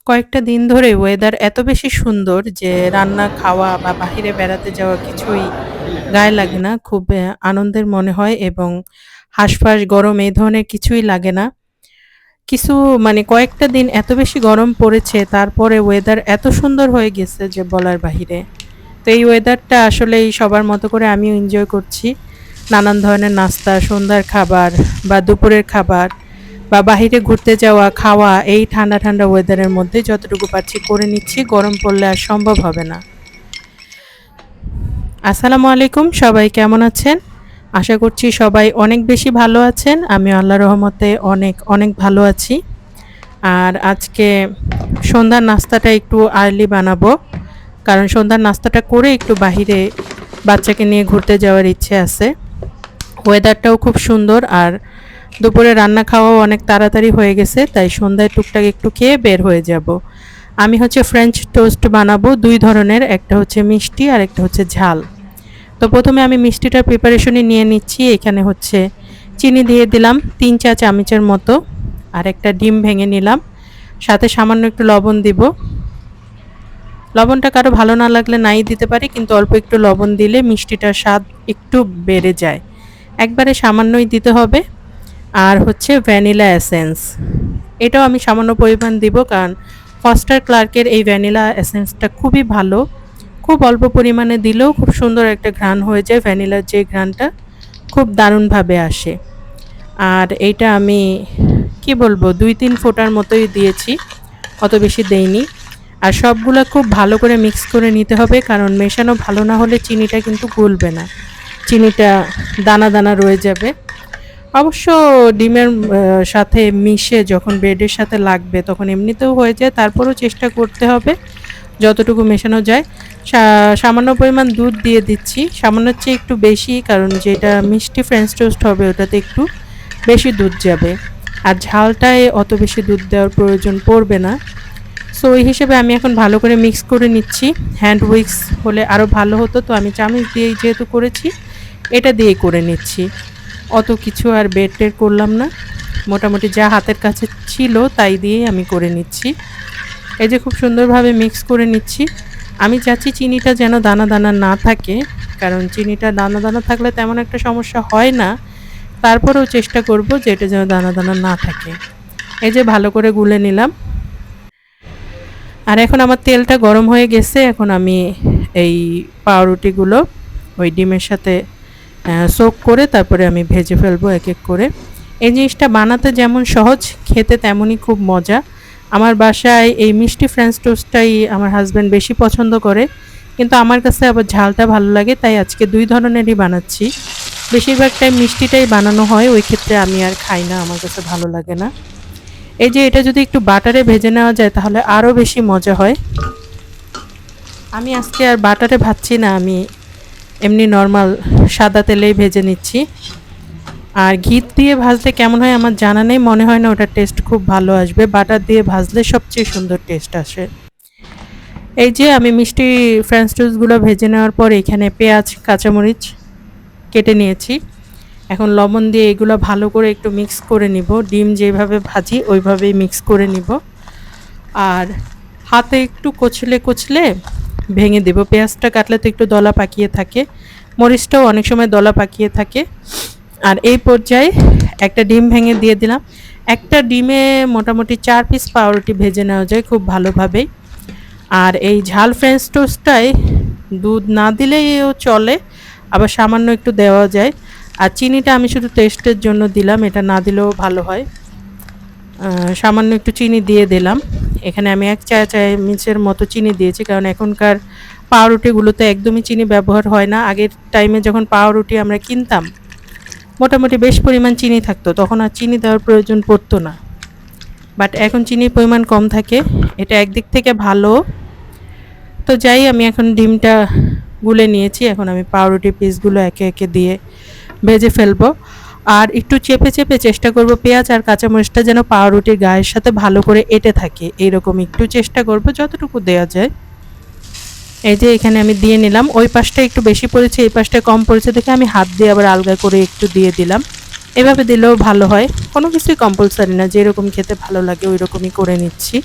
কয়েকটা দিন ধরে ওয়েদার এত বেশি সুন্দর যে রান্না, খাওয়া বা বাহিরে বেড়াতে যাওয়া কিছুই গায়ে লাগে না। খুব আনন্দের মনে হয় এবং হাঁসফাঁস, গরম এই ধরনের কিছুই লাগে না। কিছু মানে কয়েকটা দিন এত বেশি গরম পড়েছে, তারপরে ওয়েদার এত সুন্দর হয়ে গেছে যে বলার বাহিরে। তো এই ওয়েদারটা আসলেই সবার মতো করে আমিও এনজয় করছি। নানান ধরনের নাস্তা, সন্ধ্যার খাবার বা দুপুরের খাবার বা বাহিরে ঘুরতে যাওয়া, খাওয়া এই ঠান্ডা, ঠান্ডা ওয়েদারের মধ্যে যতটুকু পারছি করে নিচ্ছি। গরম পড়লে আর সম্ভব হবে না। আসসালামু আলাইকুম, সবাই কেমন আছেন? আশা করছি সবাই অনেক বেশি ভালো আছেন। আমিও আল্লাহর রহমতে অনেক, অনেক ভালো আছি। আর আজকে সন্ধ্যার নাস্তাটা একটু আর্লি বানাবো। কারণ সন্ধ্যার নাস্তাটা করে একটু বাহিরে বাচ্চাকে নিয়ে ঘুরতে যাওয়ার ইচ্ছে আছে। ওয়েদারটাও খুব সুন্দর আর দুপুরে রান্না খাওয়াও অনেক তাড়াতাড়ি হয়ে গেছে, তাই সন্ধ্যায় টুকটাক একটু খেয়ে বের হয়ে যাব। আমি হচ্ছে ফ্রেঞ্চ টোস্ট বানাবো ২ ধরনের, একটা হচ্ছে মিষ্টি আর একটা হচ্ছে ঝাল। তো প্রথমে আমি মিষ্টিটার প্রিপারেশনই নিয়ে নিচ্ছি। এখানে হচ্ছে চিনি দিয়ে দিলাম ৩ চা চামচের মতো, আর একটা ডিম ভেঙে নিলাম। সাথে সামান্য একটু লবণ দিব। লবণটা কারো ভালো না লাগলে নাই দিতে পারি, কিন্তু অল্প একটু লবণ দিলে মিষ্টিটার স্বাদ একটু বেড়ে যায়। একবারে সামান্যই দিতে হবে। আর হচ্ছে ভ্যানিলা এসেন্স, এটাও আমি সামান্য পরিমাণ দিব, কারণ ফস্টার ক্লার্কের এই ভ্যানিলা এসেন্সটা খুবই ভালো। খুব অল্প পরিমাণে দিলেও খুব সুন্দর একটা ঘ্রাণ হয়ে যায়। ভ্যানিলার যে ঘ্রাণটা খুব দারুণভাবে আসে। আর এইটা আমি কি বলবো ২-৩ ফোঁটার মতোই দিয়েছি, অত বেশি দেইনি। আর সবগুলা খুব ভালো করে মিক্স করে নিতে হবে, কারণ মেশানো ভালো না হলে চিনিটা কিন্তু গলবে না, চিনিটা দানা দানা রয়ে যাবে। অবশ্য ডিমের সাথে মিশে যখন ব্রেডের সাথে লাগবে তখন এমনিতেও হয়ে যায়, তারপরেও চেষ্টা করতে হবে যতটুকু মেশানো যায়। সামান্য পরিমাণ দুধ দিয়ে দিচ্ছি, সামান্যের চেয়ে একটু বেশি, কারণ যেটা মিষ্টি ফ্রেঞ্চ টোস্ট হবে ওটাতে একটু বেশি দুধ যাবে। আর ঝালটায় অত বেশি দুধ দেওয়ার প্রয়োজন পড়বে না। সো ওই হিসেবে আমি এখন ভালো করে মিক্স করে নিচ্ছি। হ্যান্ড উইক্স হলে আরও ভালো হতো, তো আমি চামচ দিয়েই যেহেতু করেছি এটা দিয়েই করে নিচ্ছি। অত কিছু আর বের টের করলাম না, মোটামুটি যা হাতের কাছে ছিল তাই দিয়েই আমি করে নিচ্ছি। এই যে খুব সুন্দরভাবে মিক্স করে নিচ্ছি। আমি চাচ্ছি চিনিটা যেন দানা দানা না থাকে, কারণ চিনিটা দানা দানা থাকলে তেমন একটা সমস্যা হয় না। তারপরেও চেষ্টা করব যে এটা যেন দানা দানা না থাকে। এই যে ভালো করে গুলে নিলাম। আর এখন আমার তেলটা গরম হয়ে গেছে। এখন আমি এই পাউরুটিগুলো ওই ডিমের সাথে সোক করে তারপরে আমি ভেজে ফেলবো এক এক করে। এই জিনিসটা বানাতে যেমন সহজ, খেতে তেমনই খুব মজা। আমার বাসায় এই মিষ্টি ফ্রেঞ্চ টোস্টটাই আমার হাজব্যান্ড বেশি পছন্দ করে, কিন্তু আমার কাছে আবার ঝালটা ভালো লাগে, তাই আজকে ২ ধরনেরই বানাচ্ছি। বেশিরভাগ টাইম মিষ্টিটাই বানানো হয়, ওই ক্ষেত্রে আমি আর খাই না, আমার কাছে ভালো লাগে না। এই যে এটা যদি একটু বাটারে ভেজে নেওয়া যায় তাহলে আরও বেশি মজা হয়। আমি আজকে আর বাটারে ভাজছি না, আমি এমনি নর্মাল সাদা তেলেই ভেজে নিচ্ছি। আর ঘি দিয়ে ভাজলে কেমন হয় আমার জানা নেই, মনে হয় না ওটার টেস্ট খুব ভালো আসবে। বাটার দিয়ে ভাজলে সবচেয়ে সুন্দর টেস্ট আসে। এই যে আমি মিষ্টি ফ্রেঞ্চ টোস্টগুলো ভেজে নেওয়ার পর এখানে পেঁয়াজ, কাঁচামরিচ কেটে নিয়েছি। এখন লবণ দিয়ে এগুলো ভালো করে একটু মিক্স করে নিব। ডিম যেভাবে ভাজি ওইভাবেই মিক্স করে নিব। আর হাতে একটু কচলে কচলে ভেঙে দেব। পেঁয়াজটা কাটলে তো একটু দলা পাকিয়ে থাকে, মরিচটাও অনেক সময় দলা পাকিয়ে থাকে। আর এই পর্যায়ে একটা ডিম ভেঙে দিয়ে দিলাম। একটা ডিমে মোটামুটি ৪ পিস পাউরুটি ভেজে নেওয়া যায় খুব ভালোভাবেই। আর এই ঝাল ফ্রেঞ্চ টোস্টটায় দুধ না দিলেও চলে, আবার সামান্য একটু দেওয়া যায়। আর চিনিটা আমি শুধু টেস্টের জন্য দিলাম, এটা না দিলেও ভালো হয়। সামান্য একটু চিনি দিয়ে দিলাম। এখানে আমি ১ চা চামচের মতো চিনি দিয়েছি, কারণ এখনকার পাউরুটিগুলোতে একদমই চিনি ব্যবহার হয় না। আগের টাইমে যখন পাউরুটি আমরা কিনতাম মোটামুটি বেশ পরিমাণ চিনি থাকতো, তখন আর চিনি দেওয়ার প্রয়োজন পড়তো না। বাট এখন চিনির পরিমাণ কম থাকে, এটা একদিক থেকে ভালো। তো যাই, আমি এখন ডিমটা গুলে নিয়েছি, এখন আমি পাউরুটি পিসগুলো একে একে দিয়ে ভেজে ফেলবো। আর একটু চেপে চেপে চেষ্টা করব পেঁয়াজ আর কাঁচামরিচটা যেন পাউরুটির গায়ের সাথে ভালো করে এঁটে থাকে, এইরকম একটু চেষ্টা করব যতটুকু দেওয়া যায়। এই যে এখানে আমি দিয়ে নিলাম। ওই পাশটা একটু বেশি পড়েছে, এই পাশটা কম পড়েছে দেখে আমি হাত দিয়ে আবার আলগা করে একটু দিয়ে দিলাম। এভাবে দিলেও ভালো হয়, কোনো কিছুই কম্পালসারি না, যেরকম খেতে ভালো লাগে ওই রকমই করে নিচ্ছি।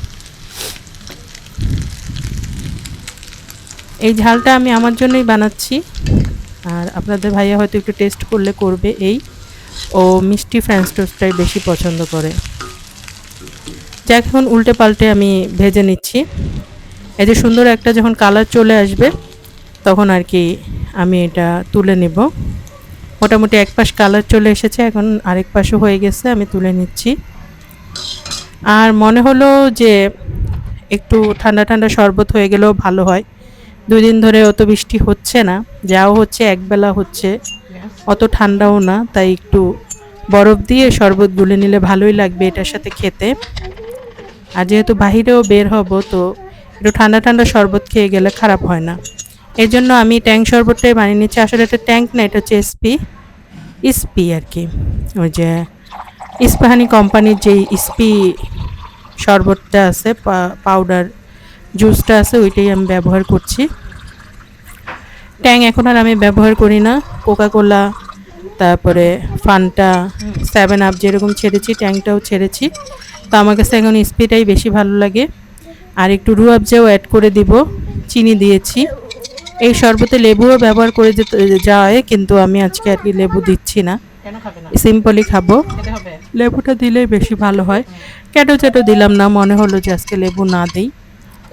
এই ঝালটা আমি আমার জন্যই বানাচ্ছি, আর আপনাদের ভাইয়া হয়তো একটু টেস্ট করলে করবে। এই ও মিষ্টি ফ্রেঞ্চ টোস্টটাই বেশি পছন্দ করে। যাক, এখন উল্টে পাল্টে আমি ভেজে নিচ্ছি। এই যে সুন্দর একটা যখন কালার চলে আসবে তখন আর কি আমি এটা তুলে নেব। মোটামুটি এক পাশ কালার চলে এসেছে, এখন আরেক পাশও হয়ে গেছে, আমি তুলে নিচ্ছি। আর মনে হলো যে একটু ঠান্ডা ঠান্ডা শরবত হয়ে গেলেও ভালো হয়। 2 দিন ধরে অত বৃষ্টি হচ্ছে না, যাও হচ্ছে একবেলা হচ্ছে, অত ঠান্ডাও না, তাই একটু বরফ দিয়ে শরবত গুলে নিলে ভালোই লাগবে এটার সাথে খেতে। আর যেহেতু বাহিরেও বের হব, তো একটু ঠান্ডা ঠান্ডা শরবত খেয়ে গেলে খারাপ হয় না। এর জন্য আমি ট্যাং শরবতটাই বানিয়ে নিচ্ছি। আসলে এটা ট্যাঙ্ক না, এটা হচ্ছে ইস্পি আর কি, ওই যে ইস্পাহানি কোম্পানির যেই ইস্পি শরবতটা আছে, পাউডার জুসটা আছে, ওইটাই আমি ব্যবহার করছি। ট্যাং এখন আর আমি ব্যবহার করি না। কোকাকোলা, তারপরে ফান্টা, 7 আপ যেরকম ছেড়েছি, ট্যাংটাও ছেড়েছি। তো আমার কাছে এখন ইস্পিটাই বেশি ভালো লাগে। আর একটু রুয়াবজাও অ্যাড করে দিব, চিনি দিয়েছি। এই শরবতে লেবুও ব্যবহার করে যায়, কিন্তু আমি আজকে আর কি লেবু দিচ্ছি না, সিম্পলি খাবো। লেবুটা দিলেই বেশি ভালো হয়। ক্যাটো চ্যাটো দিলাম না, মনে হলো যে আজকে লেবু না দিই,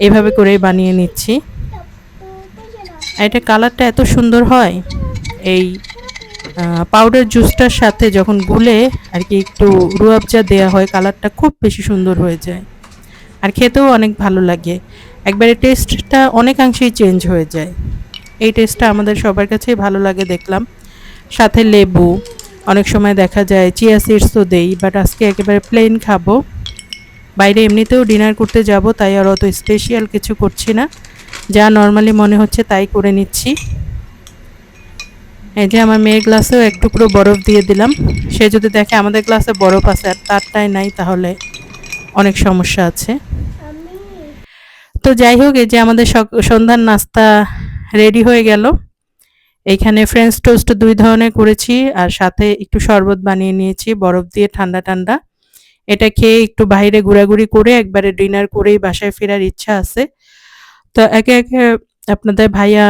এভাবে করেই বানিয়ে নিচ্ছি। এটা কালারটা এত সুন্দর হয় এই পাউডার জুসটার সাথে যখন গুলে আর কি একটু রুয়াবজা দেওয়া হয়, কালারটা খুব বেশি সুন্দর হয়ে যায়, আর খেতেও অনেক ভালো লাগে। একবারে টেস্টটা অনেকাংশেই চেঞ্জ হয়ে যায়। এই টেস্টটা আমাদের সবার কাছেই ভালো লাগে দেখলাম। সাথে লেবু, অনেক সময় দেখা যায় চিয়া সিডসও দেই, বাট আজকে একেবারে প্লেন খাবো। বাইরে এমনিতেও ডিনার করতে যাব, তাই আর অত স্পেশাল কিছু করছি না, যা নর্মালি মনে হচ্ছে তাই করে নিচ্ছি। এই যে আমার মেয়ের গ্লাসেও এক টুকরো বরফ দিয়ে দিলাম। সে যদি দেখে আমাদের গ্লাসে বরফ আছে আর তারটাই নাই, তাহলে অনেক সমস্যা আছে। তো যাই হোক, এই যে আমাদের সন্ধ্যার নাস্তা রেডি হয়ে গেল। এইখানে ফ্রেঞ্চ টোস্ট 2 ধরনের করেছি, আর সাথে একটু শরবত বানিয়ে নিয়েছি বরফ দিয়ে ঠান্ডা ঠান্ডা। এটা খেয়ে একটু বাইরে ঘোরাঘুরি করে একবারে ডিনার করেই বাসায় ফেরার ইচ্ছা আছে। তো একে একে আপনাদের ভাইয়া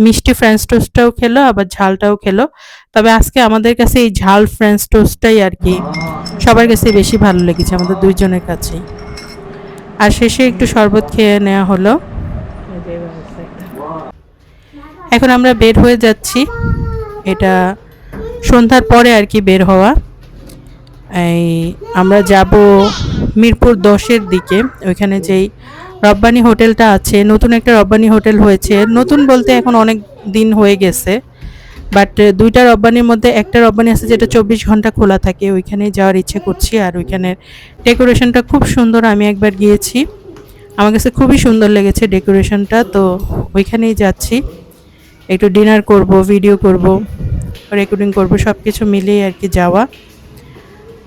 মিষ্টি ফ্রেঞ্চ টোস্টটাও খেলো, আবার ঝালটাও খেলো। তবে আজকে আমাদের কাছে এই ঝাল ফ্রেঞ্চ টোস্টটাই আর কি সবার কাছে বেশি ভালো লেগেছে, আমাদের 2 জনের কাছেই। আর শেষে একটু শরবত খেয়ে নেওয়া হলো। এখন আমরা বের হয়ে যাচ্ছি, এটা সন্ধ্যার পরে আর কি বের হওয়া। এই আমরা যাব মিরপুর 10-এর দিকে। ওইখানে যেই রব্বানি হোটেলটা আছে, নতুন একটা রব্বানি হোটেল হয়েছে। নতুন বলতে এখন অনেক দিন হয়ে গেছে, বাট 2টা রব্বানির মধ্যে একটা রব্বানি আছে যেটা 24 ঘন্টা খোলা থাকে, ওইখানে যাওয়ার ইচ্ছে করছি। আর ওইখানের ডেকোরেশনটা খুব সুন্দর, আমি একবার গিয়েছি, আমার কাছে খুবই সুন্দর লেগেছে ডেকোরেশনটা। তো ওইখানেই যাচ্ছি, একটু ডিনার করব, ভিডিও করব, রেকর্ডিং করব, সব কিছু মিলিয়ে আর কি যাওয়া।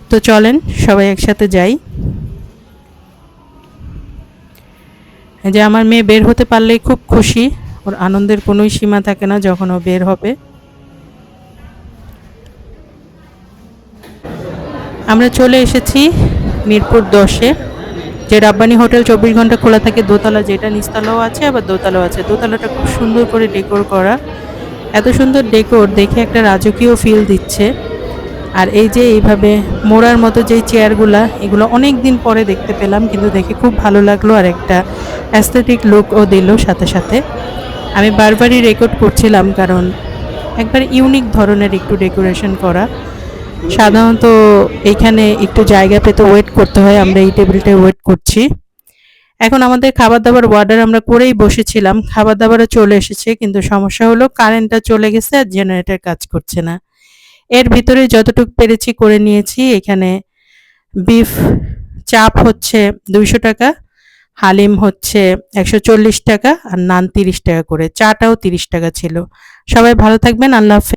তো চলেন সবাই একসাথে যাই। যে আমার মেয়ে বের হতে পারলেই খুব খুশি, ওর আনন্দের কোনোই সীমা থাকে না যখন ও বের হবে। আমরা চলে এসেছি মিরপুর 10-এ, যে রাব্বানি হোটেল 24 ঘন্টা খোলা থাকে, দোতলা, যেটা নিচতলাও আছে আবার দোতলাও আছে। দোতলাটা খুব সুন্দর করে ডেকোর করা, এত সুন্দর ডেকোর দেখে একটা রাজকীয় ফিল দিচ্ছে। আর এই যে এইভাবে মোড়ার মতো যেই চেয়ারগুলা, এগুলো অনেক দিন পরে দেখতে পেলাম, কিন্তু দেখে খুব ভালো লাগলো, আর একটা অ্যাস্থেটিক লুকও দিল সাথে সাথে। আমি বারবারই রেকর্ড করছিলাম, কারণ একবার ইউনিক ধরনের একটু ডেকোরেশন করা। সাধারণত এখানে একটু জায়গা পেতে ওয়েট করতে হয়, আমরা এই টেবিলটায় ওয়েট করছি। এখন আমাদের খাবার দাবার অর্ডার আমরা করেই বসেছিলাম, খাবার দাবারও চলে এসেছে, কিন্তু সমস্যা হলো কারেন্টটা চলে গেছে আর জেনারেটর কাজ করছে না। এর ভিতরে যতটুকু পেরেছি করে নিয়েছি। এখানে বিফ চাপ হচ্ছে 200 টাকা, হালিম হচ্ছে 140 টাকা, আর নান 30 টাকা করে, চাটাও 30 টাকা ছিল। সবাই ভালো থাকবেন, আল্লাহ হাফেজ।